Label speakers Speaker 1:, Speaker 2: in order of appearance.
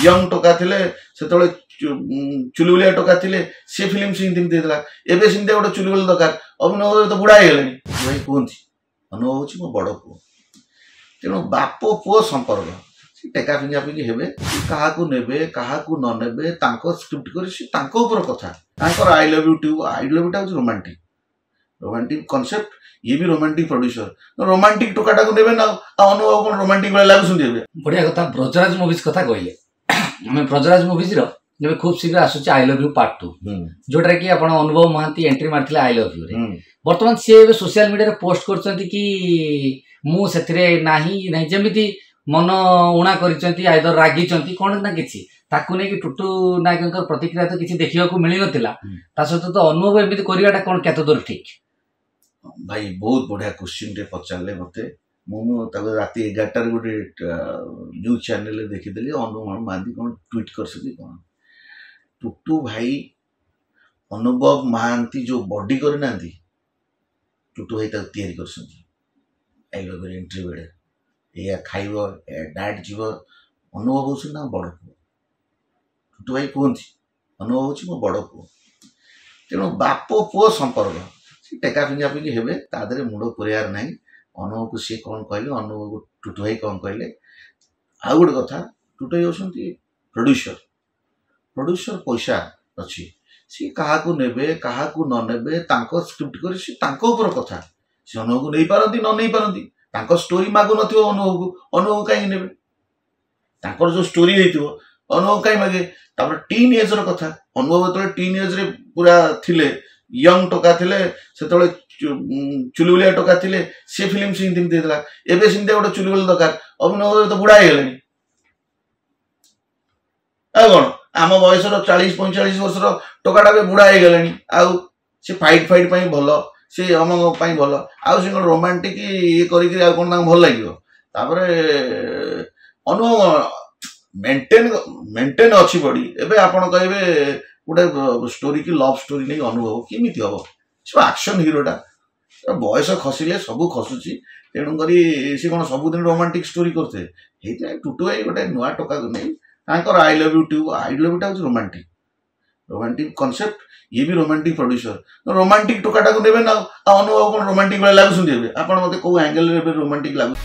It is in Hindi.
Speaker 1: यंग टोका थिले सेतळे चुलबुलिया टोका थिले से फिल्म सेमती देला एबे सेमती गोटे चुलबुल दरकार अभिनव तो बुढ़ा हो गले भाई कहती अनुभव हूँ मो बड़ पुओ तेणु बाप पुओ संपर्क टेका फिंगा फिंगी हेबे क्या नेबे क्या न नेबे स्क्रिप्ट कर कथा आई love you tube I love you हूँ रोमांटिक कॉन्सेप्ट ये भी रोमांटिक प्रोड्यूसर रोमांटिक टोकाटा को नेबे ना अनुभव कौन रोमांटिक वाला लागुछन देबे
Speaker 2: बढ़िया कथा ब्रजराज मूवीज कथा कहले हमें ब्रजराज मूवीज रो जब खूब शीघ्र आसुच आई लव यू पार्ट 2 जोटा कि आपण अनुभव महांती एंट्री मारथिले आई लव यू रे वर्तमान से सोशल मीडिया रे पोस्ट करछंती कि मु सेथिरे नाही जेमिति मन उणा करिसंती आइदर रागिसंती कोन ना किछि ताकू नै कि टुटू नायककर प्रतिक्रिया तो किछि देखिबा को मिलि नथिला ता सहित तो अनुभव एमिति करियाटा कोन केते दूर ठीक
Speaker 1: भाई बहुत बढ़िया क्वेश्चन रे पचारले मते मु ताको राती 11 रे गोटे न्यूज चैनल रे देखिदेली अनुभव मांदी कोन ट्वीट करसकी कोन टुटू भाई अनुभव महांती जो बॉडी करे नांदी टुटू भाई तक तैयारी करसकी आई लव यू एंट्री बेडे या खाइब डायट जीव अनुभव हूँ ना बड़ पुओ टुटू भाई कहती अनुभव हूँ मो बड़ पुओ तेणु बाप पुओ संपर्क टेका फिंगा फिंगी हेबे तादरे मुंड पुरियार ना अनुभव को सी कौन कहले अनुभव को टुटू भाई कौन कहले आउ गोटे कथा टुटू भाई होती प्रोड्यूसर पैसा अच्छी सी क्या नेबे क्या न नेबे स्क्रिप्ट कर कथा सी अनुभव को नहीं पारती न नहीं पारती स्टोरी मागु न अनुभव कहीं ने जो स्टोरी हो अनुभव कहीं मागे टीन एज कथा अनुभव जो टीन एज रे पूरा थिले यंग टोका थिले सेतळे चुलबुलिया टोका थिले से फिल्म सेमती देला एबे सेमती गोटे चुलबुल दरकार अभिनव तो बुढ़ा हो गले कौन आम बयस 40-45 वर्षर टोकाटा भी बुढ़ा हो गले आउ से फाइट भल से अम भल आउ से रोमांटिक ये कर भल लगे अनुभव मेंटेन अच्छी बॉडी एबे आपण कहबे गोटे स्टोरी की लव स्टोरी नहीं अनुभव केमी हम सब एक्शन हीरोटा बयस खसिले सब खसुची तेणुक सी कौन सबुदिन रोमांटिक स्टोरी करते टुटू भाई गोटे नुआ टोका को नहीं आई love you tube I love you हूँ रोमांटिक कॉन्सेप्ट ये भी रोमांटिक प्रोड्यूसर रोमांटिक टोकाटा को नेबे ना अनुभव कौन रोमांटिक वाला लागुछन देबे आपण मते को एंगल रे रोमांटिक लागु